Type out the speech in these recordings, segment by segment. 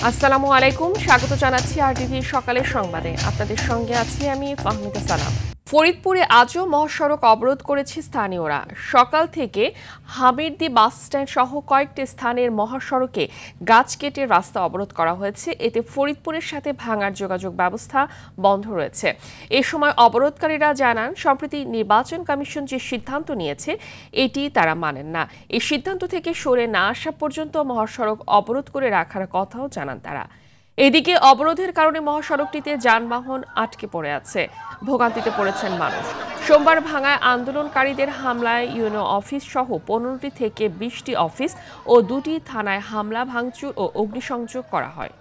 আসসালামু আলাইকুম, স্বাগত জানাচ্ছি আরটিভি সকালের সংবাদে। আপনাদের সঙ্গে আছি আমি ফাহমিদা সালাম। ফরিদপুরে আজও মহাসড়ক অবরোধ করেছে স্থানীয়রা। সকাল থেকে হামিরদি বাস স্ট্যান্ড সহ কয়েকটি স্থানের মহাসড়কে গাছ কেটে রাস্তা অবরোধ করা হয়েছে। এতে ফরিদপুরের সাথে ভাঙার যোগাযোগ ব্যবস্থা বন্ধ রয়েছে। এ সময় অবরোধকারীরা জানান, সম্প্রতি নির্বাচন কমিশন যে সিদ্ধান্ত নিয়েছে এটি তারা মানেন না। এই সিদ্ধান্ত থেকে সরে না আসা পর্যন্ত মহাসড়ক অবরোধ করে রাখার কথাও জানান তারা। এদিকে অবরোধের কারণে মহাসড়কটিতে যানবাহন আটকে পড়ে আছে, ভোগান্তিতে পড়েছেন মানুষ। সোমবার ভাঙায় আন্দোলনকারীদের হামলায় ইউনো অফিস সহ 15টি থেকে 20টি অফিস ও 2টি থানায় হামলা, ভাঙচুর ও অগ্নিসংযোগ করা হয়।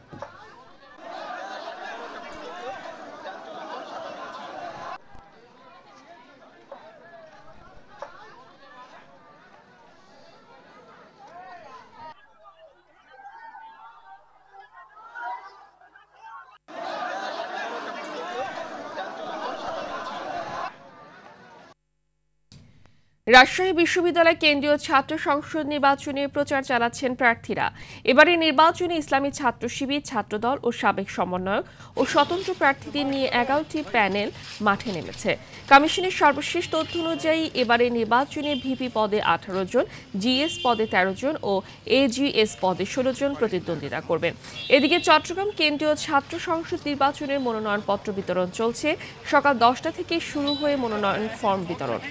রাজশাহী বিশ্ববিদ্যালয় কেন্দ্রীয় ছাত্র সংসদ নির্বাচনে প্রচার চালাচ্ছেন প্রার্থীরা। এবারে নির্বাচনে ইসলামী ছাত্র শিবির, ছাত্রদল ও সাবেক সমন্বয়ক ও স্বতন্ত্র প্রার্থীদের নিয়ে 11টি প্যানেল মাঠে নেমেছে। কমিশনের সর্বশেষ তথ্য অনুযায়ী এবারে নির্বাচনে ভিপি পদে 18 জন, জিএস পদে 13 জন ও এজিএস পদে 16 জন প্রতিদ্বন্দ্বিতা করবেন। এদিকে চট্টগ্রাম কেন্দ্রীয় ছাত্র সংসদ নির্বাচনের মনোনয়নপত্র বিতরণ চলছে। সকাল 10টা থেকে শুরু হয়ে মনোনয়ন ফর্ম বিতরণ।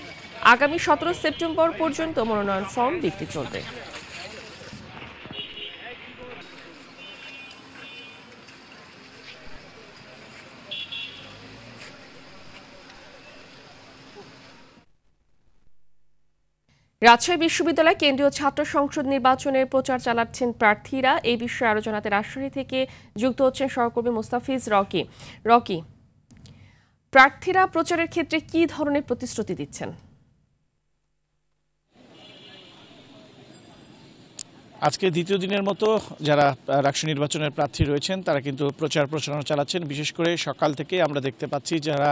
আগামী 17 সেপ্টেম্বর পর্যন্ত মনোনয়ন ফর্ম বিক্রি চলবে। রাজশাহী বিশ্ববিদ্যালয় কেন্দ্রীয় ছাত্র সংসদ নির্বাচনের প্রচার চালাচ্ছেন প্রার্থীরা। এই বিষয়ে আরো জানাতে রাজশাহী থেকে যুক্ত হচ্ছেন সহকর্মী মুস্তাফিজ রকি। প্রার্থীরা প্রচারের ক্ষেত্রে কি ধরনের প্রতিশ্রুতি দিচ্ছেন? আজকে দ্বিতীয় দিনের মতো যারা রাষ্ট্রীয় নির্বাচনের প্রার্থী রয়েছেন তারা কিন্তু প্রচারণা চালাচ্ছেন। বিশেষ করে সকাল থেকে আমরা দেখতে পাচ্ছি যারা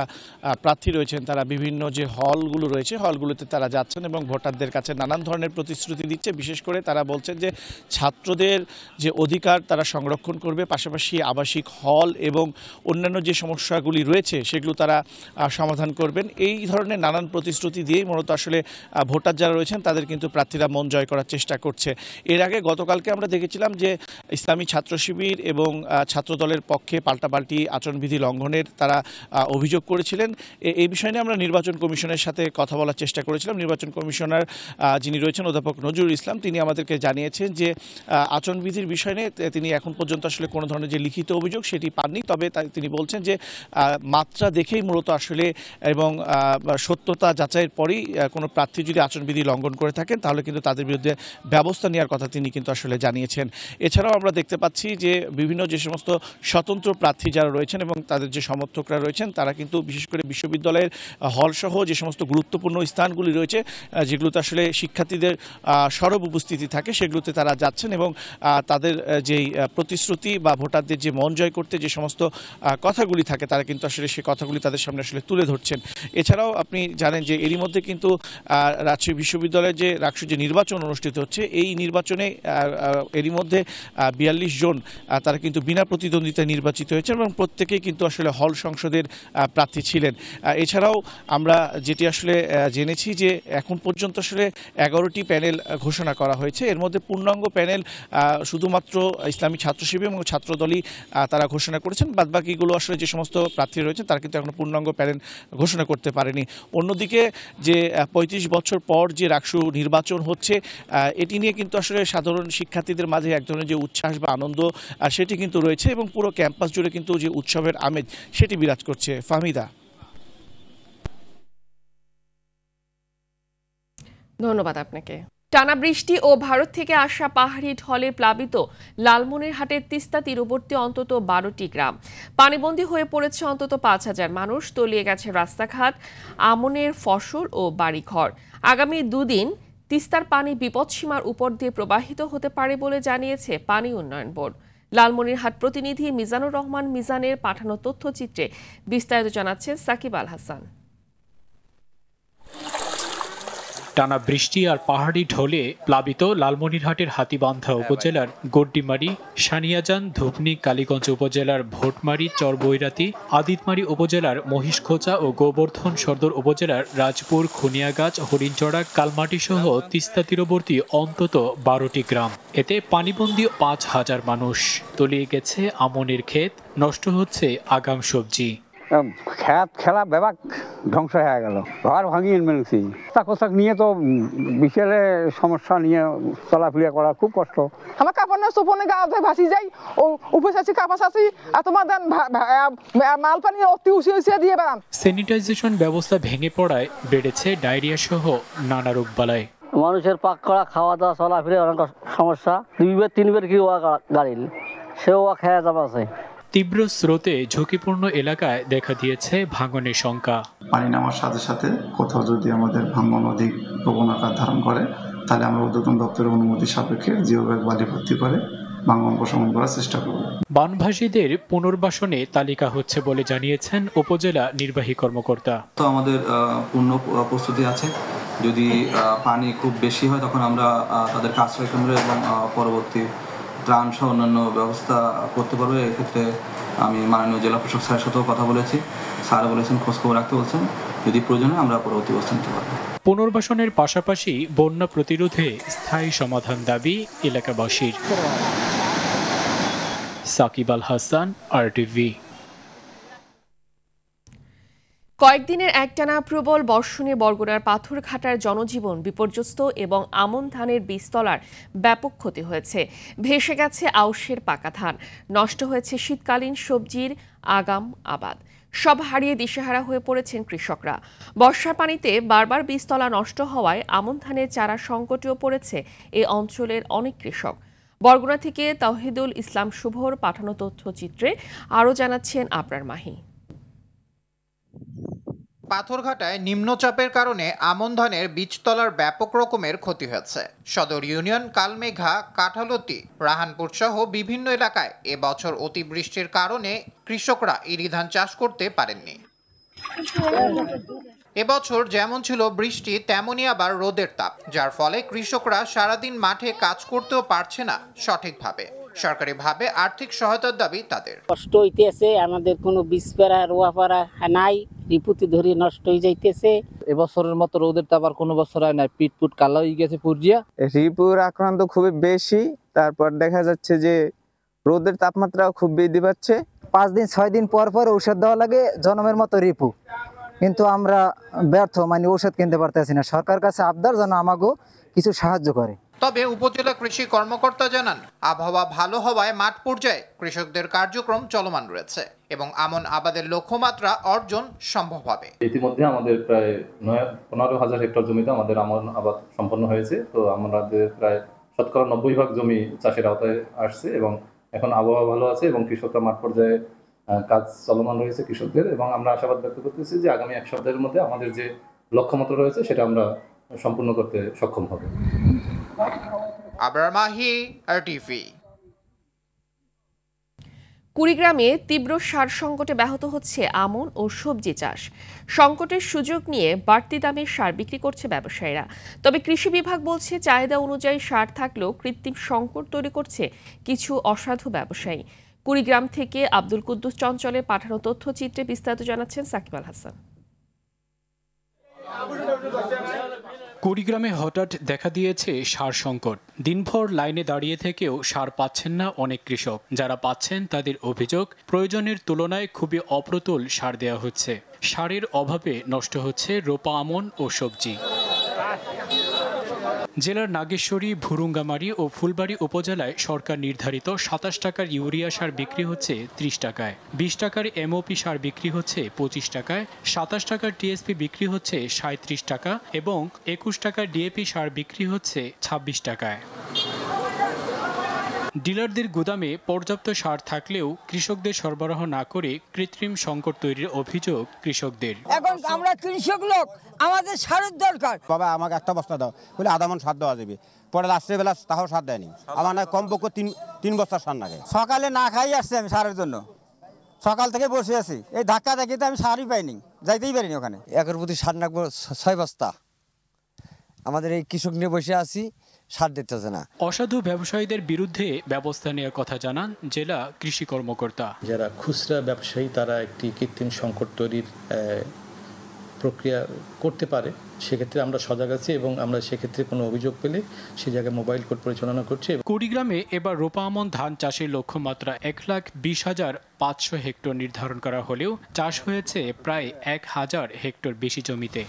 প্রার্থী রয়েছেন তারা বিভিন্ন যে হলগুলো রয়েছে হলগুলোতে তারা যাচ্ছেন এবং ভোটারদের কাছে নানান ধরনের প্রতিশ্রুতি দিচ্ছে। বিশেষ করে তারা বলছেন যে ছাত্রদের যে অধিকার তারা সংরক্ষণ করবে, পাশাপাশি আবাসিক হল এবং অন্যান্য যে সমস্যাগুলি রয়েছে সেগুলো তারা সমাধান করবেন। এই ধরনের নানান প্রতিশ্রুতি দিয়েই মূলত আসলে ভোটার যারা রয়েছেন তাদের কিন্তু প্রার্থীরা মন জয় করার চেষ্টা করছে। এর আগে গতকালকে আমরা দেখেছিলাম যে ইসলামী ছাত্র শিবির এবং ছাত্রদলের পক্ষে পাল্টাপাল্টি আচরণবিধি লঙ্ঘনের তারা অভিযোগ করেছিলেন। এই বিষয় নিয়ে আমরা নির্বাচন কমিশনের সাথে কথা বলার চেষ্টা করেছিলাম। নির্বাচন কমিশনার যিনি রয়েছেন অধ্যাপক নজরুল ইসলাম, তিনি আমাদেরকে জানিয়েছেন যে আচরণবিধির বিষয় নিয়ে তিনি এখন পর্যন্ত আসলে কোনো ধরনের যে লিখিত অভিযোগ সেটি পাননি। তবে তিনি বলছেন যে মাত্রা দেখেই মূলত আসলে এবং সত্যতা যাচাইয়ের পরেই কোনো প্রার্থী যদি আচরণবিধি লঙ্ঘন করে থাকেন তাহলে কিন্তু তাদের বিরুদ্ধে ব্যবস্থা নেওয়ার কথা তিনি কিন্তু আসলে জানিয়েছেন। এছাড়াও আমরা দেখতে পাচ্ছি যে বিভিন্ন যে সমস্ত স্বতন্ত্র প্রার্থী যারা রয়েছেন এবং তাদের যে সমর্থকরা রয়েছেন তারা কিন্তু বিশেষ করে বিশ্ববিদ্যালয়ের হলসহ যে সমস্ত গুরুত্বপূর্ণ স্থানগুলি রয়েছে যেগুলোতে আসলে শিক্ষার্থীদের সরব উপস্থিতি থাকে সেগুলোতে তারা যাচ্ছেন এবং তাদের যেই প্রতিশ্রুতি বা ভোটারদের যে মন জয় করতে যে সমস্ত কথাগুলি থাকে তারা কিন্তু আসলে সেই কথাগুলি তাদের সামনে আসলে তুলে ধরছেন। এছাড়াও আপনি জানেন যে এরই মধ্যে কিন্তু রাজশাহী বিশ্ববিদ্যালয়ের যে রাষ্ট্রীয় যে নির্বাচন অনুষ্ঠিত হচ্ছে এই নির্বাচনে এরই মধ্যে 42 জন তারা কিন্তু বিনা প্রতিদ্বন্দ্বিতায় নির্বাচিত হয়েছেন এবং প্রত্যেকেই কিন্তু আসলে হল সংসদের প্রার্থী ছিলেন। এছাড়াও আমরা যেটি আসলে জেনেছি যে এখন পর্যন্ত আসলে 11টি প্যানেল ঘোষণা করা হয়েছে। এর মধ্যে পূর্ণাঙ্গ প্যানেল শুধুমাত্র ইসলামী ছাত্র শিবির এবং ছাত্রদলই তারা ঘোষণা করেছেন। বাদবাকিগুলো আসলে যে সমস্ত প্রার্থী রয়েছেন তারা কিন্তু এখনো পূর্ণাঙ্গ প্যানেল ঘোষণা করতে পারেনি। অন্যদিকে যে 35 বছর পর যে রাষ্ট্রীয় নির্বাচন হচ্ছে এটি নিয়ে কিন্তু আসলে সাধারণ শিক্ষার্থীদের মাঝে এক ধরনের যে উচ্ছ্বাস বা আনন্দ সেটি কিন্তু রয়েছে এবং পুরো ক্যাম্পাস জুড়ে কিন্তু যে উৎসবের আমেজ সেটি বিরাজ করছে। ফাহমিদা, ধন্যবাদ আপনাকে। টানা বৃষ্টি ও ভারত থেকে আসা পাহাড়ি ঢলে প্লাবিত লালমনিরহাটের তিস্তা তীরবর্তী অন্তত 12টি গ্রাম। পানিবন্দী হয়ে পড়েছে অন্তত 5,000 মানুষ, তলিয়ে গেছে রাস্তাঘাট, আমনের ফসল ও বাড়িঘর। আগামী দুদিন তিস্তার পানি বিপদসীমার উপর দিয়ে প্রবাহিত হতে পারে বলে জানিয়েছে পানি উন্নয়ন বোর্ড। লালমনিরহাট প্রতিনিধি মিজানুর রহমান মিজানের পাঠানো তথ্যচিত্রে বিস্তারিত জানাচ্ছেন সাকিব আল হাসান। টানা বৃষ্টি আর পাহাড়ি ঢলে প্লাবিত লালমনিরহাটের হাতীবান্ধা উপজেলার গড্ডিমারি, সানিয়াজান, ধুপনি, কালীগঞ্জ উপজেলার ভোটমারি, চরবৈরাতি, আদিতমারি উপজেলার মহিষখোঁচা ও গোবর্ধন সদর উপজেলার রাজপুর, খুনিয়াগাছ, হরিণচড়া, কালমাটি সহ তিস্তা তীরবর্তী অন্তত 12টি গ্রাম। এতে পানিবন্দী 5,000 মানুষ। তলিয়ে গেছে আমনের ক্ষেত, নষ্ট হচ্ছে আগাম সবজি। খেত খেলা ব্যাপার ধ্বংস হয়ে গেল, ঘর ভাঙিয়ে মেরেছি। পোশাক নিয়ে তো বিকেলে সমস্যা নিয়ে চলাফেরা করা খুব কষ্ট। আমার কাপড় চোপনে গা ভাসি যাই, ও উপে চাষি কাপড় চাষি আর তোমার মাল পানি অতি উঁচিয়ে দিয়ে বেড়ান। স্যানিটাইজেশন ব্যবস্থা ভেঙে পড়ায় বেড়েছে ডায়রিয়া সহ নানা রোগবালাই। মানুষের পাক করা, খাওয়া দাওয়া, চলাফেরা অনেক সমস্যা। 2-3 কি গাড়ি সেও খেয়া যাওয়া আছে। তীব্র স্রোতে ঝুঁকিপূর্ণ এলাকায় দেখা দিয়েছে ভাঙনের শঙ্কা। পানি নামার সাথে সাথে কোথাও যদি আমাদের ভাঙন অধিক প্রবণ আকার ধারণ করে, তাহলে আমরা ঊর্ধ্বতন দপ্তরের অনুমতি সাপেক্ষে জিও ব্যাগ বালি ভর্তি করে ভাঙন প্রশমন করার চেষ্টা করব। বানভাসীদের পুনর্বাসনে তালিকা হচ্ছে বলে জানিয়েছেন উপজেলা নির্বাহী কর্মকর্তা। তো আমাদের পূর্ণ প্রস্তুতি আছে। যদি পানি খুব বেশি হয় তখন আমরা তাদেরকে আশ্রয় কেন্দ্র এবং পরবর্তী ত্রাণ সহ অন্যান্য ব্যবস্থা করতে পারবে। এক্ষেত্রে আমি মাননীয় জেলা প্রশাসক স্যারের সাথেও কথা বলেছি। স্যার বলেছেন খোঁজখবর রাখতে বলছেন, যদি প্রয়োজনে আমরা পরবর্তী ব্যবস্থা নিতে পারবো। পুনর্বাসনের পাশাপাশি বন্যা প্রতিরোধে স্থায়ী সমাধান দাবি এলাকাবাসীর। সাকিব আল হাসান, RTV। কয়েকদিনের একটানা প্রবল বর্ষণে বরগুনার পাথরঘাটার জনজীবন বিপর্যস্ত এবং আমন ধানের বীজতলার ব্যাপক ক্ষতি হয়েছে। ভেসে গেছে আউশের পাকা ধান, নষ্ট হয়েছে শীতকালীন সবজির আগাম আবাদ। সব হারিয়ে দিশেহারা হয়ে পড়েছেন কৃষকরা। বর্ষার পানিতে বারবার বীজতলা নষ্ট হওয়ায় আমন ধানের চারা সংকটেও পড়েছে এই অঞ্চলের অনেক কৃষক। বরগুনা থেকে তাওহিদুল ইসলাম শুভর পাঠানো তথ্যচিত্রে আরও জানাচ্ছেন আবরার মাহি। পাথরঘাটায় নিম্নচাপের কারণে আমন ধানের বীজতলার ব্যাপক রকমের ক্ষতি হয়েছে। সদর ইউনিয়ন, কালমেঘা, কাঁঠালতি, রাহানপুর সহ বিভিন্ন এলাকায় এবছর অতিবৃষ্টির কারণে কৃষকরা ইরি ধান চাষ করতে পারেননি। এবছর যেমন ছিল বৃষ্টি, তেমনই আবার রোদের তাপ, যার ফলে কৃষকরা সারাদিন মাঠে কাজ করতেও পারছে না সঠিকভাবে। সরকারিভাবে আর্থিক সহায়তার দাবি তাদের। কষ্ট হইতেছে, আমাদের কোনো বীজ পেরা রোয়া পারা নাই, রিপুতি ধরে নষ্ট হয়ে যাইতেছে। এবছরের মতো রোদের তাপ আর কোনো বছর হয় না, পিটপুট কালো হয়ে গেছে পুরজিয়া। রিপুর আক্রান্ত খুবই বেশি, তারপর দেখা যাচ্ছে যে রোদের তাপমাত্রাও খুব বৃদ্ধি পাচ্ছে। 5-6 দিন পর পর ঔষধ দেওয়া লাগে, জনমের মতো রিপু, কিন্তু আমরা ব্যর্থ, মানে ঔষধ কিনতে পারতেছি না। সরকার কাছে আবদার যেন আমাকেও কিছু সাহায্য করে। তবে উপজেলা কৃষি কর্মকর্তা জানান, আবহাওয়া ভালো হওয়ায় মাঠ পর্যায়ে কৃষকদের কার্যক্রম চলমান রয়েছে এবং আমন আবাদের লক্ষ্যমাত্রা অর্জন সম্ভব হবে। ইতিমধ্যে আমাদের প্রায় 15,000 হেক্টর জমিতে আমাদের আমন আবাদ সম্পন্ন হয়েছে। তো আমাদের প্রায় 90% জমি চাষের আওতায় আসছে এবং এখন আবহাওয়া ভালো আছে এবং কৃষকরা মাঠ পর্যায়ে কাজ চলমান রয়েছে কৃষকদের, এবং আমরা আশাবাদ ব্যক্ত করতেছি যে আগামী 1 সপ্তাহের মধ্যে আমাদের যে লক্ষ্যমাত্রা রয়েছে সেটা আমরা সম্পূর্ণ করতে সক্ষম হব। আবরার মাহি, RTV। কুড়িগ্রামে তীব্র সার সংকটে ব্যাহত হচ্ছে আমন ও সবজি চাষ। সংকটের সুযোগ নিয়ে বাড়তি দামে সার বিক্রি করছে ব্যবসায়ীরা। তবে কৃষি বিভাগ বলছে, চাহিদা অনুযায়ী সার থাকলেও কৃত্রিম সংকট তৈরি করছে কিছু অসাধু ব্যবসায়ী। কুড়িগ্রাম থেকে আব্দুল কুদ্দুস চঞ্চলের পাঠানো তথ্যচিত্রে বিস্তারিত জানাচ্ছেন সাকিব আল হাসান। কুড়িগ্রামে হঠাৎ দেখা দিয়েছে সার সংকট। দিনভর লাইনে দাঁড়িয়ে থেকেও সার পাচ্ছেন না অনেক কৃষক। যারা পাচ্ছেন তাদের অভিযোগ, প্রয়োজনের তুলনায় খুবই অপ্রতুল সার দেওয়া হচ্ছে। সারের অভাবে নষ্ট হচ্ছে রোপা আমন ও সবজি। জেলার নাগেশ্বরী, ভুরুঙ্গামারি ও ফুলবাড়ী উপজেলায় সরকার নির্ধারিত 27 টাকার ইউরিয়া সার বিক্রি হচ্ছে 30 টাকায়, 20 টাকার MOP সার বিক্রি হচ্ছে 25 টাকায়, 27 টাকার TSP বিক্রি হচ্ছে 37 টাকা এবং 21 টাকার DAP সার বিক্রি হচ্ছে 26 টাকায়। ডিলারদের গুদামে পর্যাপ্ত সার থাকলেও কৃষকদের সরবরাহ না করে কৃত্রিম সংকট তৈরির অভিযোগ কৃষকদের। এখন আমরা কৃষক লোক, আমাদের সারের দরকার। বাবা আমাকে একটা বস্তা দাও, বলে আধা মণ সার দেওয়া যাবে, পরে লাস্টের বেলা তাও সার দেয়নি। আমার না কমপক্ষে 3 বস্তা সার লাগে। সকালে না খাই আসছি আমি সারের জন্য, সকাল থেকে বসে আছি। এই ধাক্কা দেখিতে আমি সারই পাইনি, যাইতেই পারিনি ওখানে। একের প্রতি সার লাগবে 6 বস্তা, আমাদের এই কৃষক নিয়ে বসে আছি, সার দিতেছে না। অসাধু ব্যবসায়ীদের বিরুদ্ধে ব্যবস্থা নেওয়ার কথা জানান জেলা কৃষি কর্মকর্তা। যারা খুচরা ব্যবসায়ী তারা একটি কৃত্রিম সংকট তৈরির প্রক্রিয়া করতে পারে, সেক্ষেত্রে আমরা সজাগ আছি এবং আমরা সেক্ষেত্রে কোনো অভিযোগ পেলে সে জায়গায় মোবাইল কোর্ট পরিচালনা করছি। কুড়িগ্রামে এবার রোপা আমন ধান চাষের লক্ষ্যমাত্রা 1,20,500 হেক্টর নির্ধারণ করা হলেও চাষ হয়েছে প্রায় 1,000 হেক্টর বেশি জমিতে।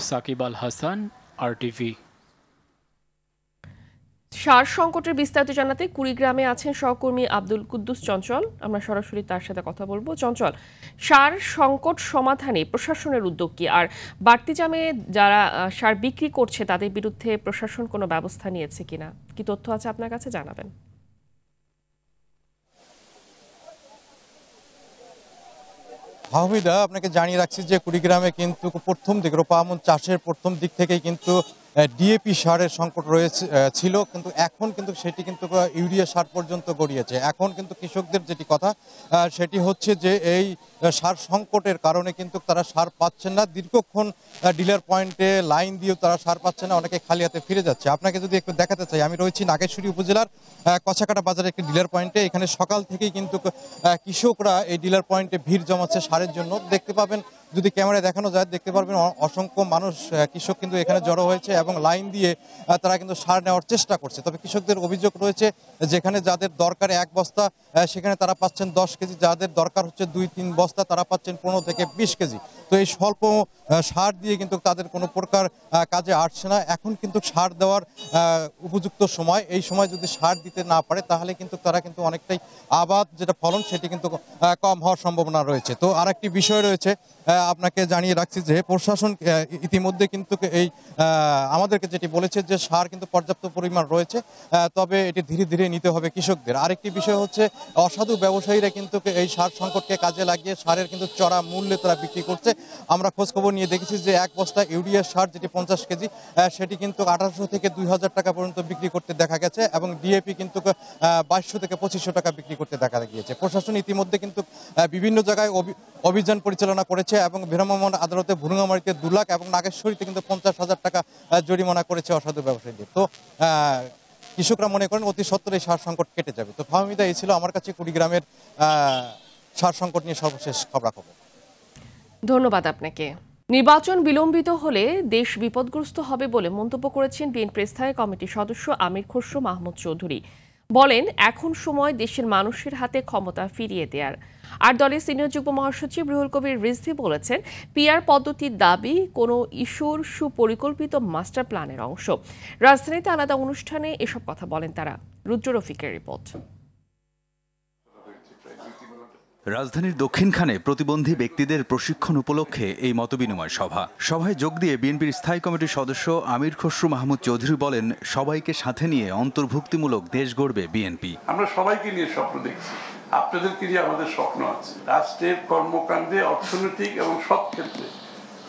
সাকিব আল হাসান, RTV। সার সংকটের বিস্তারিত জানাতে কুড়িগ্রামে আছেন সহকর্মী আব্দুল কুদ্দুস চঞ্চল। আমরা সরাসরি তার সাথে কথা বলবো। চঞ্চল, সার সংকট সমাধানে প্রশাসনের উদ্যোগ কি, আর বাড়তি দামে যারা সার বিক্রি করছে তাদের বিরুদ্ধে প্রশাসন কোনো ব্যবস্থা নিয়েছে কিনা, কি তথ্য আছে আপনার কাছে জানাবেন। হামিদা, আপনাকে জানিয়ে রাখছি যে কুড়িগ্রামে কিন্তু প্রথম দিক রোপা আমন চাষের প্রথম দিক থেকেই কিন্তু ডিএপি সারের সংকট ছিল, কিন্তু এখন কিন্তু সেটি কিন্তু ইউরিয়া সার পর্যন্ত গড়িয়েছে। এখন কিন্তু কৃষকদের যেটি কথা সেটি হচ্ছে যে এই সার সংকটের কারণে কিন্তু তারা সার পাচ্ছেন না, দীর্ঘক্ষণ ডিলার পয়েন্টে লাইন দিয়েও তারা সার পাচ্ছে না, অনেকে খালি হাতে ফিরে যাচ্ছে। আপনাকে যদি একটু দেখাতে চাই, আমি রয়েছি নাগেশ্বরী উপজেলার কচাকাটা বাজারের একটি ডিলার পয়েন্টে। এখানে সকাল থেকেই কিন্তু কৃষকরা এই ডিলার পয়েন্টে ভিড় জমাচ্ছে সারের জন্য। দেখতে পাবেন, যদি ক্যামেরায় দেখানো যায় দেখতে পারবেন অসংখ্য মানুষ কৃষক কিন্তু এখানে জড়ো হয়েছে এবং লাইন দিয়ে তারা কিন্তু সার নেওয়ার চেষ্টা করছে। তবে কৃষকদের অভিযোগ রয়েছে, যেখানে যাদের দরকার 1 বস্তা সেখানে তারা পাচ্ছেন 10 কেজি, যাদের দরকার হচ্ছে 2-3 বস্তা তারা পাচ্ছেন 15 থেকে 20 কেজি। তো এই স্বল্প সার দিয়ে কিন্তু তাদের কোনো প্রকার কাজে আসছে না। এখন কিন্তু সার দেওয়ার উপযুক্ত সময়, এই সময় যদি সার দিতে না পারে তাহলে কিন্তু তারা কিন্তু অনেকটাই আবাদ যেটা ফলন সেটি কিন্তু কম হওয়ার সম্ভাবনা রয়েছে। তো আরেকটি বিষয় রয়েছে, আপনাকে জানিয়ে রাখছি যে প্রশাসন ইতিমধ্যে কিন্তু এই আমাদেরকে যেটি বলেছে যে সার কিন্তু পর্যাপ্ত পরিমাণ রয়েছে, তবে এটি ধীরে ধীরে নিতে হবে কৃষকদের। আরেকটি বিষয় হচ্ছে অসাধু ব্যবসায়ীরা কিন্তু এই সার সংকটকে কাজে লাগিয়ে সারের কিন্তু চড়া মূল্যে তারা বিক্রি করছে। আমরা খোঁজখবর নিয়ে দেখেছি যে 1 বস্তা ইউরিয়া সার যেটি 50 কেজি সেটি কিন্তু 1800 থেকে 2000 টাকা পর্যন্ত বিক্রি করতে দেখা গেছে এবং ডিএপি কিন্তু 2200 থেকে 2500 টাকা বিক্রি করতে দেখা গিয়েছে। প্রশাসন ইতিমধ্যে কিন্তু বিভিন্ন জায়গায় অভিযান পরিচালনা করেছে এবং ভ্রাম্যমাণ আদালতে ভুরুঙ্গামারীতে 2 লাখ এবং নাগেশ্বরীতে কিন্তু 50,000 টাকা জরিমানা করেছে অসাধু ব্যবসায়ীদের। তো কৃষকরা মনে করেন অতি সত্বর এই সার সংকট কেটে যাবে। তো ফাহমিদা, এই ছিল আমার কাছে কুড়িগ্রামের সার সংকট নিয়ে সর্বশেষ খবরাখবর। ধন্যবাদ আপনাকে। নির্বাচন বিলম্বিত হলে দেশ বিপদগ্রস্ত হবে বলে মন্তব্য করেছেন বিএনপির স্থায়ী কমিটির সদস্য আমির খসরু মাহমুদ চৌধুরী। বলেন, এখন সময় দেশের মানুষের হাতে ক্ষমতা ফিরিয়ে দেওয়ার। আর দলের সিনিয়র যুগ্ম মহাসচিব রুহুল কবির রিজভী বলেছেন, পিআর পদ্ধতির দাবি কোনো ইস্যুর সুপরিকল্পিত মাস্টার প্ল্যানের অংশ। রাজধানীতে আলাদা অনুষ্ঠানে এসব কথা বলেন তারা। রুদ্র রফিকের রিপোর্ট। রাজধানীর দক্ষিণখানে প্রতিবন্ধী ব্যক্তিদের প্রশিক্ষণ উপলক্ষে এই মতবিনিময় সভায় যোগ দিয়ে বিএনপির স্থায়ী কমিটির সদস্য আমির খসরু মাহমুদ চৌধুরী বলেন, সবাইকে সাথে নিয়ে অন্তর্ভুক্তিমূলক দেশ গড়বে বিএনপি। আমরা সবাইকে নিয়ে স্বপ্ন দেখছি, আপনাদেরকে নিয়ে আমাদের স্বপ্ন আছে। রাষ্ট্রের কর্মকাণ্ডে, অর্থনৈতিক এবং সব ক্ষেত্রে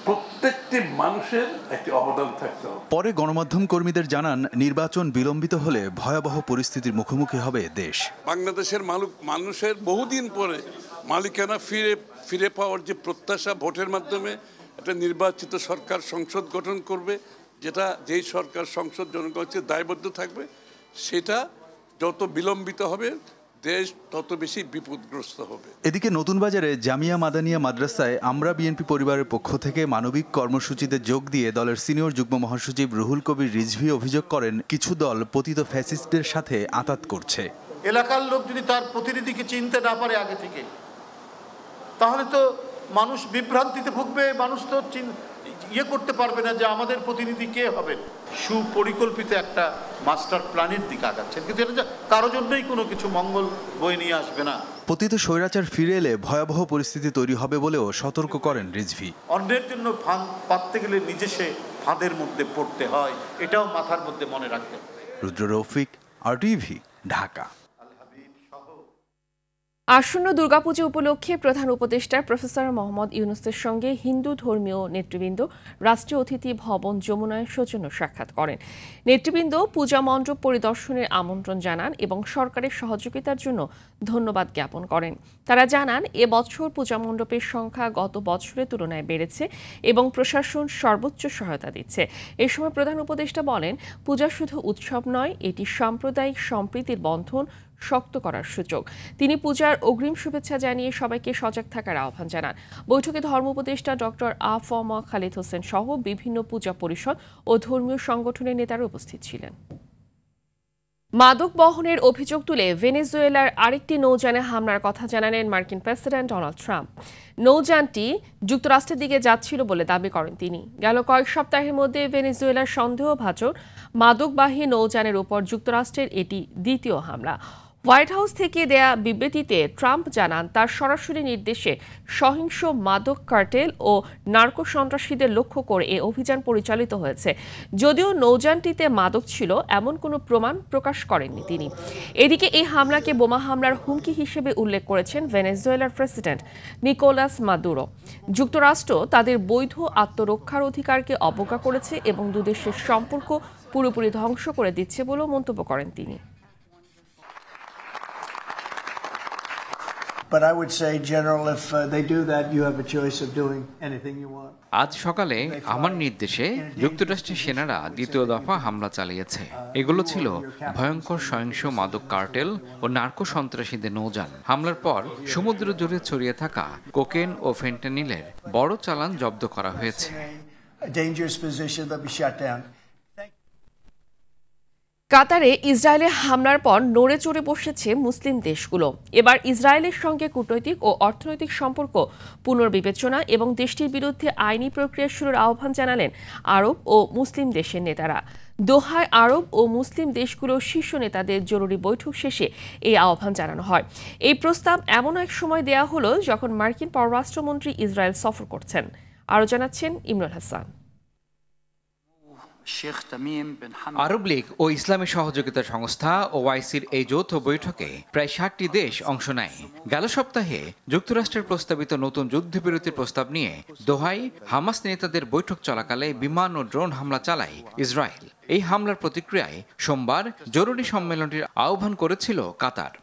প্রত্যেকটি মানুষের একটি অবদান থাকতে হবে। পরে গণমাধ্যম কর্মীদের জানান, নির্বাচন বিলম্বিত হলে ভয়াবহ পরিস্থিতির মুখোমুখি হবে দেশ। বাংলাদেশের মানুষের বহুদিন পরে মালিকানা ফিরে পাওয়ার যে প্রত্যাশা, ভোটের মাধ্যমে একটা নির্বাচিত সরকার সংসদ গঠন করবে, যেই সরকার সংসদ জনগণের দায়বদ্ধ থাকবে, সেটা যত বিলম্বিত হবে দেশ তত বেশি বিপদগ্রস্ত হবে। এদিকে নতুন বাজারে জামিয়া মাদানিয়া মাদ্রাসায় আমরা বিএনপি পরিবারের পক্ষ থেকে মানবিক কর্মসূচিতে যোগ দিয়ে দলের সিনিয়র যুগ্ম মহাসচিব রুহুল কবির রিজভী অভিযোগ করেন, কিছু দল পতিত ফ্যাসিস্টদের সাথে আঁতাত করছে। এলাকার লোক যদি তার প্রতিনিধিকে চিনতে না পারে আগে থেকে, তাহলে তো মানুষ বিভ্রান্তিতে ভুগবে, মানুষ তো করতে পারবে না যে আমাদের প্রতিনিধি কে হবে। সুপরিকল্পিত একটা মাস্টার প্ল্যানের দিকে আগাচ্ছেন, কিন্তু এটা কারো জন্যই কোনো কিছু মঙ্গল বয়ে নিয়ে আসবে না। পতিত স্বৈরাচার ফিরে এলে ভয়াবহ পরিস্থিতি তৈরি হবে বলেও সতর্ক করেন রিজভী। অন্যের জন্য ফাঁদ পাততে গেলে নিজে সে ফাঁদের মধ্যে পড়তে হয়, এটাও মাথার মধ্যে মনে রাখতে হবে। রুদ্র রফিক, RTV, ঢাকা। আসন্ন দুর্গাপূজা উপলক্ষে প্রধান উপদেষ্টা প্রফেসর মোহাম্মদ ইউনূসের সঙ্গে হিন্দু ধর্মীয় নেতৃবৃন্দ রাষ্ট্রীয় অতিথি ভবন যমুনায় সৌজন্য সাক্ষাৎ করেন। নেতৃবৃন্দ পূজা মণ্ডপ পরিদর্শনের আমন্ত্রণ জানান এবং সরকারের সহযোগিতার জন্য ধন্যবাদ জ্ঞাপন করেন। তারা জানান, এবছর পূজা মণ্ডপের সংখ্যা গত বছরের তুলনায় বেড়েছে এবং প্রশাসন সর্বোচ্চ সহায়তা দিচ্ছে। এ সময় প্রধান উপদেষ্টা বলেন, পূজা শুধু উৎসব নয়, এটি সাম্প্রদায়িক সম্প্রীতির বন্ধন শক্ত করার সুযোগ। তিনি পূজার অগ্রিম শুভেচ্ছা জানিয়ে সবাইকে সজাগ থাকার আহ্বান জানান। বৈঠকে ধর্ম উপদেষ্টা ডক্টর আ.ফ.ম. খালিদ হোসেন সহ বিভিন্ন পূজা পরিষদ ও ধর্মীয় সংগঠনের নেতারা উপস্থিত ছিলেন। মাদক বহনের অভিযোগ তুলে ভেনেজুয়েলার আরেকটি নৌযানে হামলার কথা জানালেন মার্কিন প্রেসিডেন্ট ডোনাল্ড ট্রাম্প। নৌযানটি যুক্তরাষ্ট্রের দিকে যাচ্ছিল বলে দাবি করেন তিনি। গেল কয়েক সপ্তাহের মধ্যে ভেনেজুয়েলার সন্দেহভাজন মাদকবাহী নৌযানের উপর যুক্তরাষ্ট্রের এটি দ্বিতীয় হামলা। হোয়াইট হাউস থেকে দেয়া বিবৃতিতে ট্রাম্প জানান, তার সরাসরি নির্দেশে সহিংস মাদক কার্টেল ও নার্কো সন্ত্রাসীদের লক্ষ্য করে এ অভিযান পরিচালিত হয়েছে। যদিও নৌযানটিতে মাদক ছিল এমন কোনো প্রমাণ প্রকাশ করেননি তিনি। এদিকে এই হামলাকে বোমা হামলার হুমকি হিসেবে উল্লেখ করেছেন ভেনেজুয়েলার প্রেসিডেন্ট নিকোলাস মাদুরো। যুক্তরাষ্ট্র তাদের বৈধ আত্মরক্ষার অধিকারকে অবজ্ঞা করেছে এবং দুদেশের সম্পর্ক পুরোপুরি ধ্বংস করে দিচ্ছে বলেও মন্তব্য করেন তিনি। But I would say, General, if they do that, you have a choice of doing anything you want. আজ সকালে আমার নির্দেশে যুক্তরাষ্ট্রের সেনারা দ্বিতীয় দফা হামলা চালিয়েছে। এগুলো ছিল ভয়ঙ্কর সহিংস মাদক কার্টেল ও নার্কো সন্ত্রাসীদের নৌযান। হামলার পর সমুদ্র জুড়ে ছড়িয়ে থাকা কোকেন ও ফেন্টানিলের বড় চালান জব্দ করা হয়েছে। কাতারে ইসরায়েলের হামলার পর নড়ে চড়ে বসেছে মুসলিম দেশগুলো। এবার ইসরায়েলের সঙ্গে কূটনৈতিক ও অর্থনৈতিক সম্পর্ক পুনর্বিবেচনা এবং দেশটির বিরুদ্ধে আইনি প্রক্রিয়া শুরুর আহ্বান জানালেন আরব ও মুসলিম দেশের নেতারা। দোহায় আরব ও মুসলিম দেশগুলোর শীর্ষ নেতাদের জরুরি বৈঠক শেষে এই আহ্বান জানানো হয়। এই প্রস্তাব এমন এক সময় দেয়া হলো যখন মার্কিন পররাষ্ট্রমন্ত্রী ইসরায়েল সফর করছেন। আরও জানাচ্ছেন ইমরান হাসান। আরব লীগ ও ইসলামী সহযোগিতা সংস্থা ও ওআইসির এই যৌথ বৈঠকে প্রায় ৬০টি দেশ অংশ নেয়। গেল সপ্তাহে যুক্তরাষ্ট্রের প্রস্তাবিত নতুন যুদ্ধবিরতির প্রস্তাব নিয়ে দোহায় হামাস নেতাদের বৈঠক চলাকালে বিমান ও ড্রোন হামলা চালায় ইসরায়েল। এই হামলার প্রতিক্রিয়ায় সোমবার জরুরি সম্মেলনটির আহ্বান করেছিল কাতার।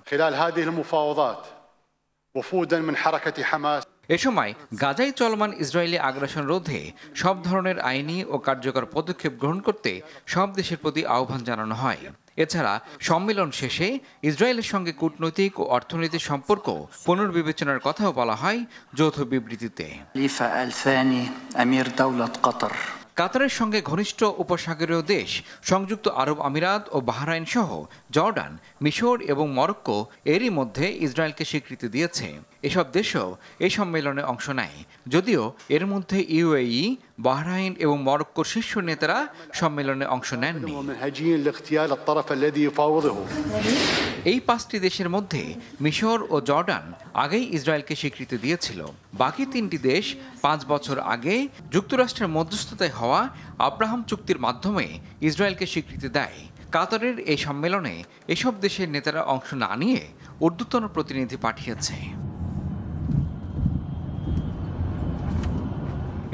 এ সময় গাজায় চলমান ইসরায়েলি আগ্রাসন রোধে সব ধরনের আইনি ও কার্যকর পদক্ষেপ গ্রহণ করতে সব দেশের প্রতি আহ্বান জানানো হয়। এছাড়া সম্মেলন শেষে ইসরায়েলের সঙ্গে কূটনৈতিক ও অর্থনৈতিক সম্পর্ক পুনর্বিবেচনার কথাও বলা হয় যৌথ বিবৃতিতে। কাতারের সঙ্গে ঘনিষ্ঠ উপসাগরীয় দেশ সংযুক্ত আরব আমিরাত ও বাহরাইন সহ জর্ডান, মিশর এবং মরক্কো এরই মধ্যে ইসরায়েলকে স্বীকৃতি দিয়েছে। এসব দেশও এই সম্মেলনে অংশ নেয়, যদিও এর মধ্যে ইউএই, বাহরাইন এবং মরক্কোর শীর্ষ নেতারা সম্মেলনে অংশ নেননি। এই 5টি দেশের মধ্যে মিশর ও জর্ডান আগেই ইসরায়েলকে স্বীকৃতি দিয়েছিল। বাকি 3টি দেশ 5 বছর আগে যুক্তরাষ্ট্রের মধ্যস্থতায় হওয়া আব্রাহাম চুক্তির মাধ্যমে ইসরায়েলকে স্বীকৃতি দেয়। কাতারের এই সম্মেলনে এসব দেশের নেতারা অংশ না নিয়ে ঊর্ধ্বতন প্রতিনিধি পাঠিয়েছে।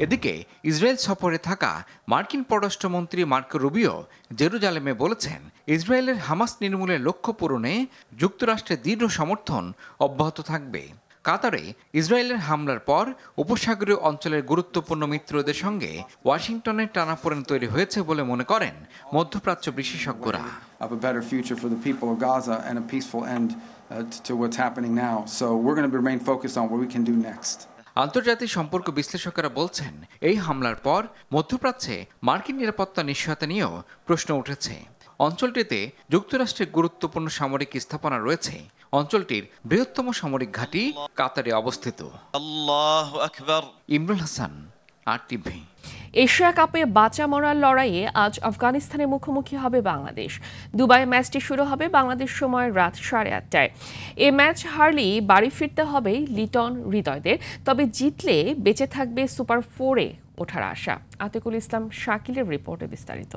এদিকে ইসরায়েল সফরে থাকা মার্কিন পররাষ্ট্রমন্ত্রী মার্কো রুবিও জেরুজালেমে বলেছেন, ইসরায়েলের হামাস নির্মূলের লক্ষ্য পূরণে যুক্তরাষ্ট্রের দৃঢ় সমর্থন অব্যাহত থাকবে। কাতারে ইসরায়েলের হামলার পর উপসাগরীয় অঞ্চলের গুরুত্বপূর্ণ মিত্রদের সঙ্গে ওয়াশিংটনের টানাপোড়েন তৈরি হয়েছে বলে মনে করেন মধ্যপ্রাচ্য বিশেষজ্ঞরা। আন্তর্জাতিক সম্পর্ক বিশ্লেষকেরা বলছেন, এই হামলার পর মধ্যপ্রাচ্যে মার্কিন নিরাপত্তা নিশ্চয়তা নিয়েও প্রশ্ন উঠেছে। অঞ্চলটিতে যুক্তরাষ্ট্রের গুরুত্বপূর্ণ সামরিক স্থাপনা রয়েছে। অঞ্চলটির বৃহত্তম সামরিক ঘাঁটি কাতারে অবস্থিত। ইমরান হাসান, RTV। এশিয়া কাপে বাঁচা মরার লড়াইয়ে আজ আফগানিস্তানের মুখোমুখি হবে বাংলাদেশ। দুবাইয়ে ম্যাচটি শুরু হবে বাংলাদেশ সময় রাত 8:30টায়। এই ম্যাচ হারলেই বাড়ি ফিরতে হবে লিটন হৃদয়দের, তবে জিতলে বেঁচে থাকবে সুপার 4-এ ওঠার আশা। আতিকুল ইসলাম শাকিলের রিপোর্টে বিস্তারিত।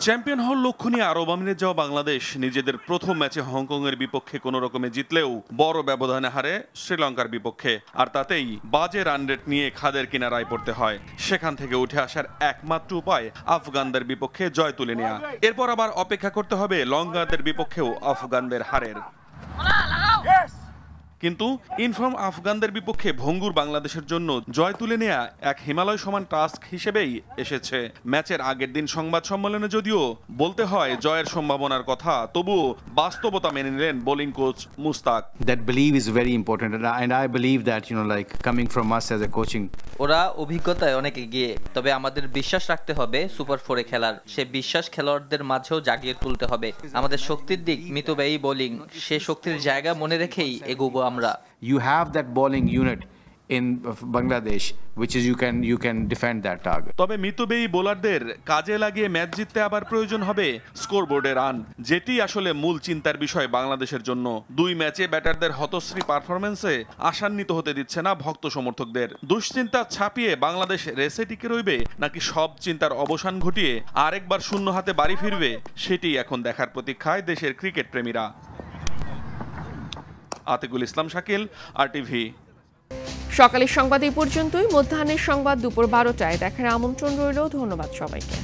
চ্যাম্পিয়ন হওয়ার লক্ষ্য নিয়ে আরব আমিরাতে যাওয়া বাংলাদেশ নিজেদের প্রথম ম্যাচে হংকংয়ের বিপক্ষে কোনো রকমে জিতলেও বড় ব্যবধানে হারে শ্রীলঙ্কার বিপক্ষে, আর তাতেই বাজে রান রেট নিয়ে খাদের কিনারায় পড়তে হয়। সেখান থেকে উঠে আসার একমাত্র উপায় আফগানদের বিপক্ষে জয় তুলে নেওয়া। এরপর আবার অপেক্ষা করতে হবে লঙ্কানদের বিপক্ষেও আফগানদের হারের। কিন্তু ইনফর্ম আফগানদের বিপক্ষে ভঙ্গুর বাংলাদেশের জন্য জয় তুলে নেয়া এক হিমালয় সমান টাস্ক হিসেবেই এসেছে। ম্যাচের আগের দিন সংবাদ সম্মেলনে যদিও বলতে হয় জয়ের সম্ভাবনার কথা, তবুও বাস্তবতা মেনে নিলেন bowling coach Mushtaq. That belief is very important and I believe that like coming from us as a coaching. ওরা অভিজ্ঞতায় অনেক এগিয়ে, তবে আমাদের বিশ্বাস রাখতে হবে সুপার 4-এ খেলার। সে বিশ্বাস খেলোয়াড়দের মাঝেও জাগিয়ে তুলতে হবে। আমাদের শক্তির দিক মিতব্যয়ী বোলিং, সে শক্তির জায়গা মনে রেখেই এগোবো আমরা। You have that bowling unit in Bangladesh which is you can defend that target. তবে মিতব্যয়ী বোলারদের কাজে লাগিয়ে ম্যাচ জিততে আবার প্রয়োজন হবে স্কোরবোর্ডে রান, যেটি আসলে মূল চিন্তার বিষয় বাংলাদেশের জন্য। 2 ম্যাচে ব্যাটারদের হতশ্রী পারফরম্যান্সে আশান্বিত হতে দিচ্ছে না ভক্ত সমর্থকদের। দুশ্চিন্তা ছাপিয়ে বাংলাদেশ রেসে টিকে রইবে নাকি সব চিন্তার অবসান ঘটিয়ে আরেকবার শূন্য হাতে বাড়ি ফিরবে, সেটি এখন দেখার প্রতীক্ষায় দেশের ক্রিকেট প্রেমীরা। আতিকুল ইসলাম শাকিল, RTV। সকালের সংবাদ এই পর্যন্তই। মধ্যাহ্নের সংবাদ দুপুর 12টায় দেখার আমন্ত্রণ রইল। ধন্যবাদ সবাইকে।